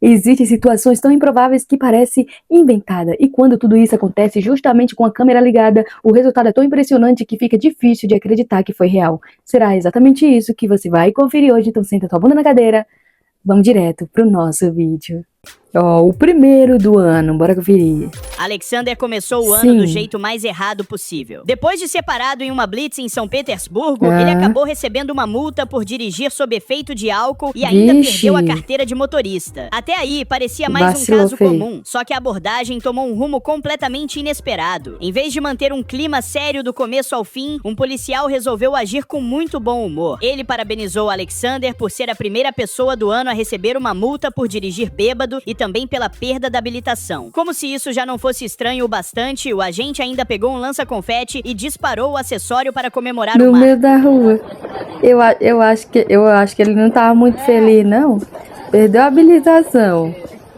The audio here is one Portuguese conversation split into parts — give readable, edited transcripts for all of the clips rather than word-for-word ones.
Existem situações tão improváveis que parece inventada, e quando tudo isso acontece justamente com a câmera ligada, o resultado é tão impressionante que fica difícil de acreditar que foi real. Será exatamente isso que você vai conferir hoje, então senta tua bunda na cadeira, vamos direto pro nosso vídeo. Ó, o primeiro do ano, bora conferir. Alexander começou o ano do jeito mais errado possível. Depois de ser parado em uma blitz em São Petersburgo, ele acabou recebendo uma multa por dirigir sob efeito de álcool e ainda perdeu a carteira de motorista. Até aí, parecia mais um caso comum, só que a abordagem tomou um rumo completamente inesperado. Em vez de manter um clima sério do começo ao fim, um policial resolveu agir com muito bom humor. Ele parabenizou Alexander por ser a primeira pessoa do ano a receber uma multa por dirigir bêbado e também pela perda da habilitação. Como se isso já não fosse estranho o bastante, o agente ainda pegou um lança-confete e disparou o acessório para comemorar o marco. No meio da rua. Eu acho que ele não tava muito feliz, não. Perdeu a habilitação.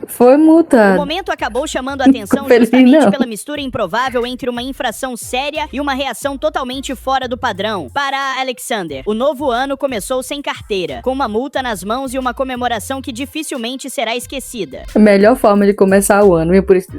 Foi multado. O momento acabou chamando a atenção justamente pela mistura improvável entre uma infração séria e uma reação totalmente fora do padrão. Para Alexander, o novo ano começou sem carteira, com uma multa nas mãos e uma comemoração que dificilmente será esquecida. A melhor forma de começar o ano, e por isso...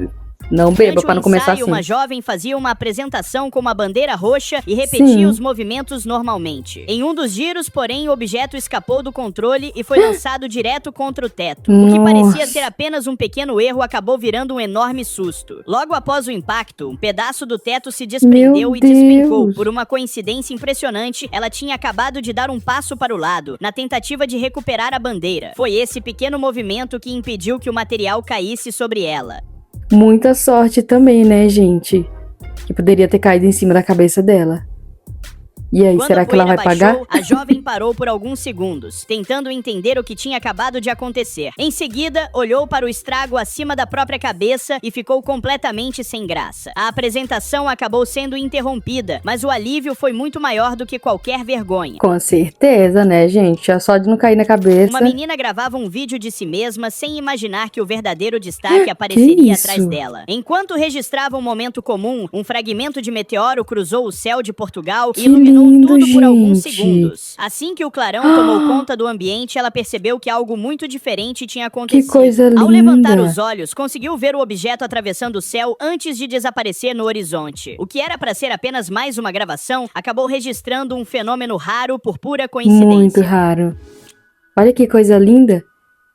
Não beba para não começar assim. Uma jovem fazia uma apresentação com uma bandeira roxa e repetia os movimentos normalmente. Em um dos giros, porém, o objeto escapou do controle e foi lançado direto contra o teto. O que parecia ser apenas um pequeno erro acabou virando um enorme susto. Logo após o impacto, um pedaço do teto se desprendeu e despencou. Por uma coincidência impressionante, ela tinha acabado de dar um passo para o lado, na tentativa de recuperar a bandeira. Foi esse pequeno movimento que impediu que o material caísse sobre ela. Muita sorte também, né, gente? Que poderia ter caído em cima da cabeça dela. E aí, será que ela vai pagar? A jovem parou por alguns segundos, tentando entender o que tinha acabado de acontecer. Em seguida, olhou para o estrago acima da própria cabeça e ficou completamente sem graça. A apresentação acabou sendo interrompida, mas o alívio foi muito maior do que qualquer vergonha. Com certeza, né, gente? É só de não cair na cabeça. Uma menina gravava um vídeo de si mesma sem imaginar que o verdadeiro destaque apareceria atrás dela. Enquanto registrava um momento comum, um fragmento de meteoro cruzou o céu de Portugal e iluminou tudo por alguns segundos. Assim que o clarão tomou conta do ambiente, ela percebeu que algo muito diferente tinha acontecido. Que coisa linda! Ao levantar os olhos, conseguiu ver o objeto atravessando o céu antes de desaparecer no horizonte. O que era para ser apenas mais uma gravação, acabou registrando um fenômeno raro por pura coincidência. Muito raro. Olha que coisa linda.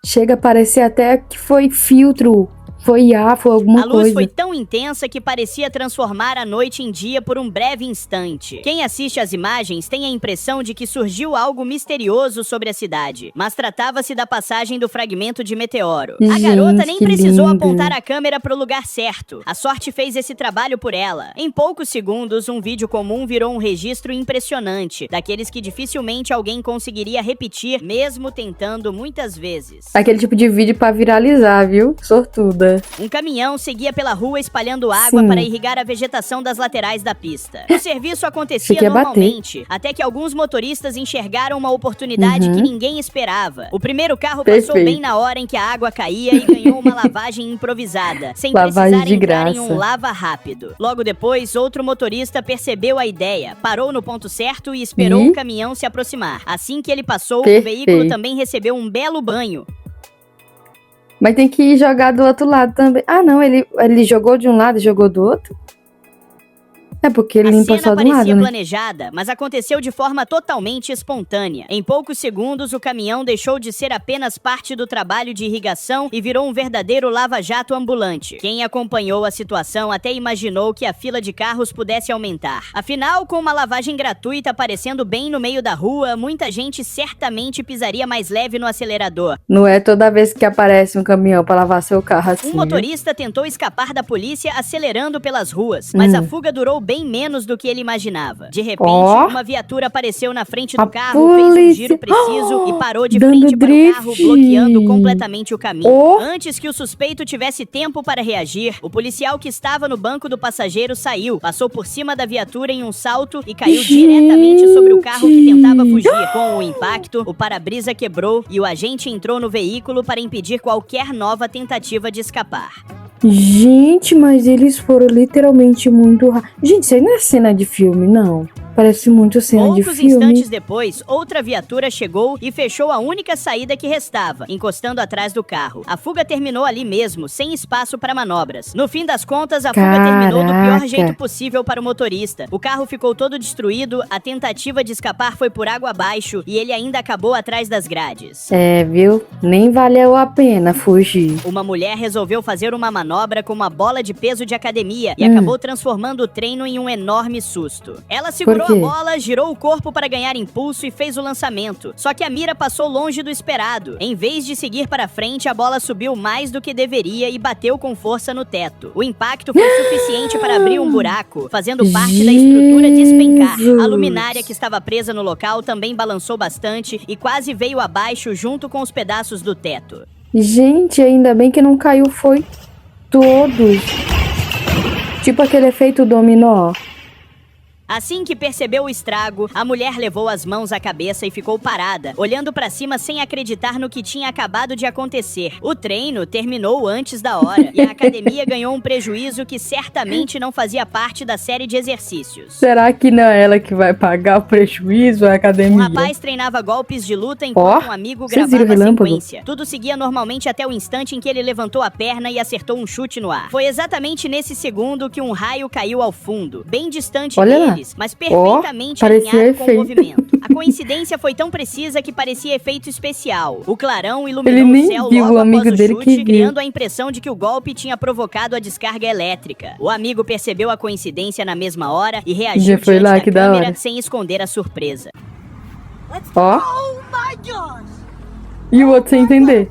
Chega a parecer até que foi filtro. Foi alguma coisa. A luz foi tão intensa que parecia transformar a noite em dia por um breve instante. Quem assiste às imagens tem a impressão de que surgiu algo misterioso sobre a cidade, mas tratava-se da passagem do fragmento de meteoro. A garota nem precisou apontar a câmera para o lugar certo. A sorte fez esse trabalho por ela. Em poucos segundos, um vídeo comum virou um registro impressionante, daqueles que dificilmente alguém conseguiria repetir, mesmo tentando muitas vezes. Aquele tipo de vídeo para viralizar, viu? Sortuda. Um caminhão seguia pela rua espalhando água para irrigar a vegetação das laterais da pista. O serviço acontecia normalmente, até que alguns motoristas enxergaram uma oportunidade que ninguém esperava. O primeiro carro passou bem na hora em que a água caía e ganhou uma lavagem improvisada, sem precisar entrar em um lava rápido. Logo depois, outro motorista percebeu a ideia, parou no ponto certo e esperou o caminhão se aproximar. Assim que ele passou, o veículo também recebeu um belo banho. Mas tem que jogar do outro lado também. Ah, não, ele jogou de um lado e jogou do outro? É porque ele limpa só do lado, né? A cena parecia planejada, mas aconteceu de forma totalmente espontânea. Em poucos segundos, o caminhão deixou de ser apenas parte do trabalho de irrigação e virou um verdadeiro lava-jato ambulante. Quem acompanhou a situação até imaginou que a fila de carros pudesse aumentar. Afinal, com uma lavagem gratuita aparecendo bem no meio da rua, muita gente certamente pisaria mais leve no acelerador. Não é toda vez que aparece um caminhão para lavar seu carro assim. Um motorista tentou escapar da polícia acelerando pelas ruas, mas a fuga durou bem menos do que ele imaginava. De repente, uma viatura apareceu na frente do carro, fez um giro preciso e parou de frente para o carro, bloqueando completamente o caminho. Antes que o suspeito tivesse tempo para reagir, o policial que estava no banco do passageiro saiu, passou por cima da viatura em um salto e caiu diretamente sobre o carro que tentava fugir. Com o impacto, o para-brisa quebrou e o agente entrou no veículo para impedir qualquer nova tentativa de escapar. Gente, mas eles foram literalmente muito rápidos. Gente, isso aí não é cena de filme, não. Parece muito cena de Poucos filme. instantes depois, outra viatura chegou e fechou a única saída que restava, encostando atrás do carro. A fuga terminou ali mesmo, sem espaço para manobras. No fim das contas, a fuga terminou do pior jeito possível para o motorista. O carro ficou todo destruído, a tentativa de escapar foi por água abaixo e ele ainda acabou atrás das grades. É, viu? Nem valeu a pena fugir. Uma mulher resolveu fazer uma manobra com uma bola de peso de academia e acabou transformando o treino em um enorme susto. Ela segurou a bola, girou o corpo para ganhar impulso e fez o lançamento. Só que a mira passou longe do esperado. Em vez de seguir para frente, a bola subiu mais do que deveria e bateu com força no teto. O impacto foi suficiente para abrir um buraco, fazendo parte da estrutura despencar. A luminária que estava presa no local também balançou bastante e quase veio abaixo junto com os pedaços do teto. Gente, ainda bem que não caiu, foi todos. Tipo aquele efeito dominó. Assim que percebeu o estrago, a mulher levou as mãos à cabeça e ficou parada, olhando pra cima sem acreditar no que tinha acabado de acontecer. O treino terminou antes da hora e a academia ganhou um prejuízo que certamente não fazia parte da série de exercícios. Será que não é ela que vai pagar o prejuízo, a academia? Um rapaz treinava golpes de luta enquanto um amigo gravava a sequência. Tudo seguia normalmente até o instante em que ele levantou a perna e acertou um chute no ar. Foi exatamente nesse segundo que um raio caiu ao fundo, bem distante deles, mas perfeitamente alinhado com o movimento. A coincidência foi tão precisa que parecia efeito especial. O clarão iluminou o céu logo após o chute, criando a impressão de que o golpe tinha provocado a descarga elétrica. O amigo percebeu a coincidência na mesma hora e reagiu diante da câmera sem esconder a surpresa. Ó. E o outro sem entender.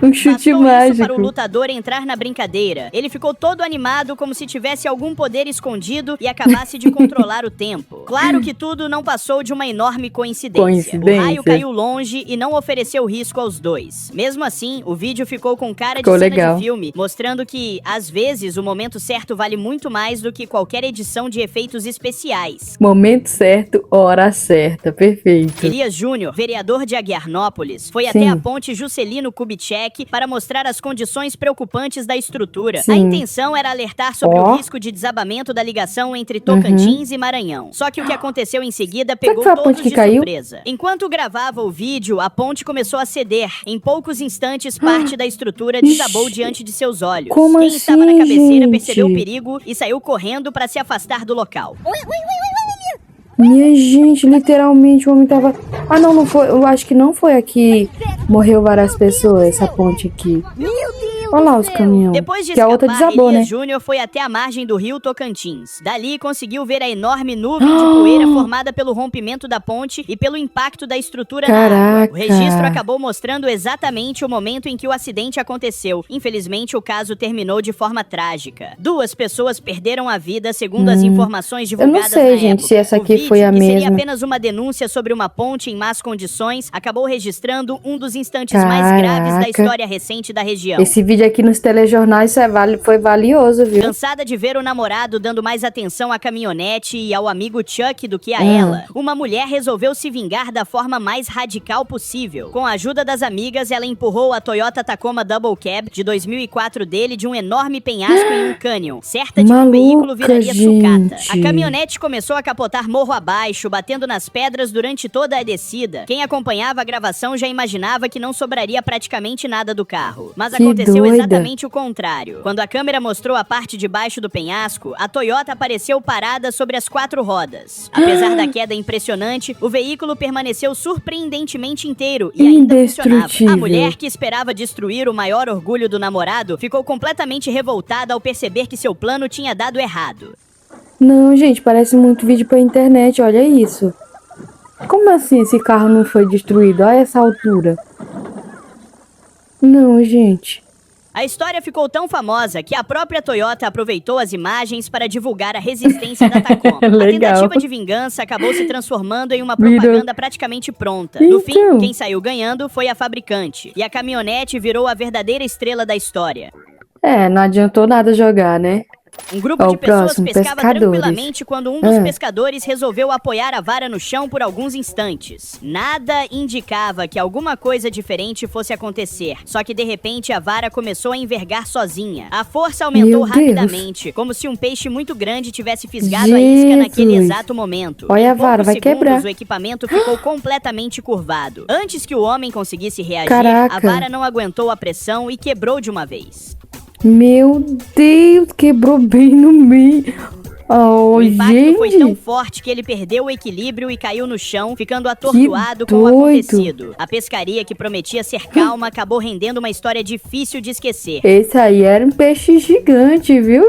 Um chute mágico. Isso para o lutador entrar na brincadeira. Ele ficou todo animado, como se tivesse algum poder escondido e acabasse de controlar o tempo. Claro que tudo não passou de uma enorme coincidência. O raio caiu longe e não ofereceu risco aos dois. Mesmo assim, o vídeo ficou com cara de cena de filme, mostrando que, às vezes, o momento certo vale muito mais do que qualquer edição de efeitos especiais. Momento certo, hora certa. Perfeito. Elias Júnior, vereador de Aguiarnópolis, foi até a ponte Juscelino Kubitschek para mostrar as condições preocupantes da estrutura. A intenção era alertar sobre o risco de desabamento da ligação entre Tocantins e Maranhão. Só que o que aconteceu em seguida pegou todos de surpresa. Enquanto gravava o vídeo, a ponte começou a ceder. Em poucos instantes, parte da estrutura desabou diante de seus olhos. Quem estava na cabeceira percebeu o perigo e saiu correndo para se afastar do local. Minha gente, literalmente o homem tava... Ah, não foi. Eu acho que não foi aqui. Morreu várias pessoas, essa ponte aqui. Olha lá os caminhões. Depois de que a outra desabou, Elias né? Júnior foi até a margem do rio Tocantins. Dali conseguiu ver a enorme nuvem de poeira formada pelo rompimento da ponte e pelo impacto da estrutura na água. O registro acabou mostrando exatamente o momento em que o acidente aconteceu. Infelizmente, o caso terminou de forma trágica. 2 pessoas perderam a vida, segundo as informações divulgadas na época. Eu não sei, gente, se essa aqui foi a mesma. Que seria apenas uma denúncia sobre uma ponte em más condições, acabou registrando um dos instantes mais graves da história recente da região. Esse vídeo aqui nos telejornais foi valioso, viu? Cansada de ver o namorado dando mais atenção à caminhonete e ao amigo Chuck do que a ela, uma mulher resolveu se vingar da forma mais radical possível. Com a ajuda das amigas, ela empurrou a Toyota Tacoma Double Cab de 2004 dele de um enorme penhasco em um cânion, certa de que o veículo viraria sucata. A caminhonete começou a capotar morro abaixo, batendo nas pedras durante toda a descida. Quem acompanhava a gravação já imaginava que não sobraria praticamente nada do carro. Mas aconteceu exatamente o contrário. Quando a câmera mostrou a parte de baixo do penhasco, a Toyota apareceu parada sobre as 4 rodas. Apesar da queda impressionante, o veículo permaneceu surpreendentemente inteiro e ainda funcionava. A mulher, que esperava destruir o maior orgulho do namorado, ficou completamente revoltada ao perceber que seu plano tinha dado errado. Não, gente, parece muito vídeo pra internet, olha isso. Como assim esse carro não foi destruído a essa altura? Não, gente. A história ficou tão famosa que a própria Toyota aproveitou as imagens para divulgar a resistência da Tacoma. A tentativa de vingança acabou se transformando em uma propaganda praticamente pronta. No fim, quem saiu ganhando foi a fabricante, e a caminhonete virou a verdadeira estrela da história. Não adiantou nada jogar, né? Um grupo de pessoas pescava tranquilamente quando um dos pescadores resolveu apoiar a vara no chão por alguns instantes. Nada indicava que alguma coisa diferente fosse acontecer, só que de repente a vara começou a envergar sozinha. A força aumentou rapidamente, como se um peixe muito grande tivesse fisgado a isca naquele exato momento. Olha a vara, vai quebrar. O equipamento ficou completamente curvado. Antes que o homem conseguisse reagir, a vara não aguentou a pressão e quebrou de uma vez. Meu Deus, quebrou bem no meio. Oh, o impacto foi tão forte que ele perdeu o equilíbrio e caiu no chão, ficando atordoado com o acontecido. A pescaria, que prometia ser calma, acabou rendendo uma história difícil de esquecer. Esse aí era um peixe gigante, viu?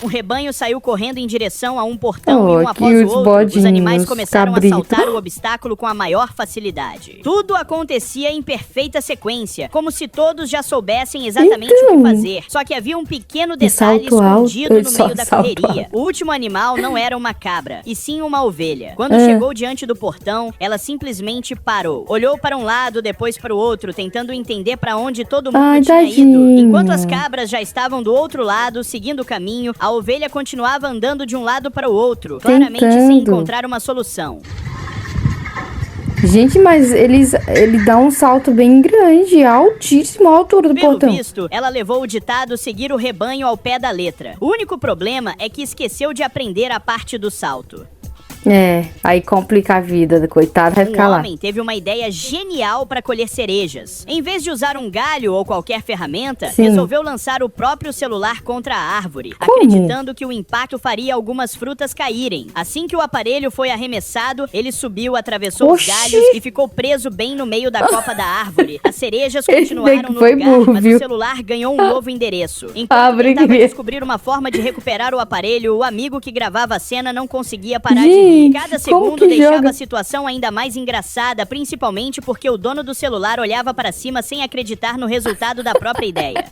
Um rebanho saiu correndo em direção a um portão e um após o outro, os animais começaram a saltar o obstáculo com a maior facilidade. Tudo acontecia em perfeita sequência, como se todos já soubessem exatamente o que fazer. Só que havia um pequeno detalhe escondido no meio da correria. O último animal não era uma cabra, e sim uma ovelha. Quando chegou diante do portão, ela simplesmente parou. Olhou para um lado, depois para o outro, tentando entender para onde todo mundo tinha ido. Enquanto as cabras já estavam do outro lado, seguindo o caminho, a ovelha continuava andando de um lado para o outro, claramente sem encontrar uma solução. Gente, mas ele dá um salto bem grande, altíssimo, a altura do portão. Pelo visto, ela levou o ditado seguir o rebanho ao pé da letra. O único problema é que esqueceu de aprender a parte do salto. Aí complica a vida, coitado, vai ficar lá. Um homem teve uma ideia genial para colher cerejas. Em vez de usar um galho ou qualquer ferramenta, resolveu lançar o próprio celular contra a árvore, acreditando que o impacto faria algumas frutas caírem. Assim que o aparelho foi arremessado, ele subiu, atravessou os galhos e ficou preso bem no meio da copa da árvore. As cerejas continuaram no lugar, mas o celular ganhou um novo endereço. Enquanto tentava descobrir uma forma de recuperar o aparelho, o amigo que gravava a cena não conseguia parar de rir. Cada segundo deixava a situação ainda mais engraçada, principalmente porque o dono do celular olhava para cima sem acreditar no resultado da própria ideia.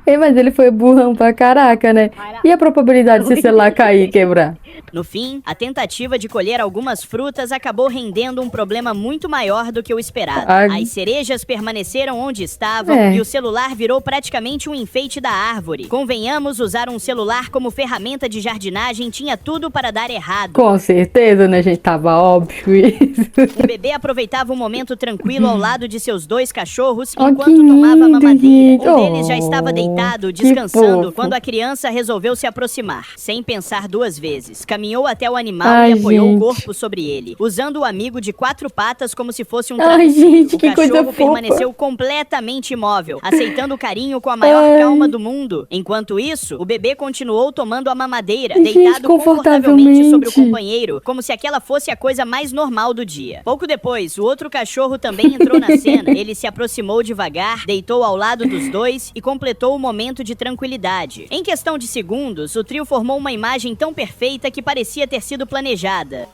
Mas ele foi burrão pra caraca, né? E a probabilidade de o celular cair e quebrar? No fim, a tentativa de colher algumas frutas acabou rendendo um problema muito maior do que o esperado. As cerejas permaneceram onde estavam e o celular virou praticamente um enfeite da árvore. Convenhamos, usar um celular como ferramenta de jardinagem tinha tudo para dar errado. Com certeza, né, gente? Tava óbvio isso. O bebê aproveitava um momento tranquilo ao lado de seus dois cachorros enquanto tomava mamadeira. Um deles já estava deitado, descansando, quando a criança resolveu se aproximar, sem pensar duas vezes. Caminhou até o animal e apoiou o corpo sobre ele, usando o amigo de 4 patas como se fosse um travesseiro. O cachorro permaneceu completamente imóvel, aceitando o carinho com a maior calma do mundo. Enquanto isso, o bebê continuou tomando a mamadeira, deitado confortavelmente sobre o companheiro, como se aquela fosse a coisa mais normal do dia. Pouco depois, o outro cachorro também entrou na cena. Ele se aproximou devagar, deitou ao lado dos dois e completou o momento de tranquilidade. Em questão de segundos, o trio formou uma imagem tão perfeita que parecia ter sido planejada.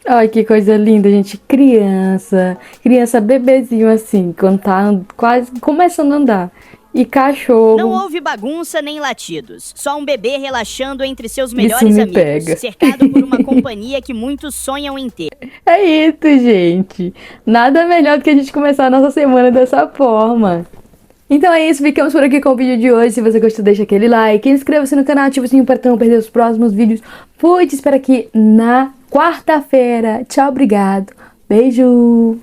Ai, que coisa linda, gente. Criança bebezinho assim, quando tá quase começando a andar. E cachorro. Não houve bagunça nem latidos. Só um bebê relaxando entre seus melhores amigos. Cercado por uma companhia que muitos sonham em ter. É isso, gente. Nada melhor do que a gente começar a nossa semana dessa forma. Então é isso, ficamos por aqui com o vídeo de hoje. Se você gostou, deixa aquele like, inscreva-se no canal, ativa o sininho para não perder os próximos vídeos. Fui, te espero aqui na quarta-feira. Tchau, obrigado. Beijo.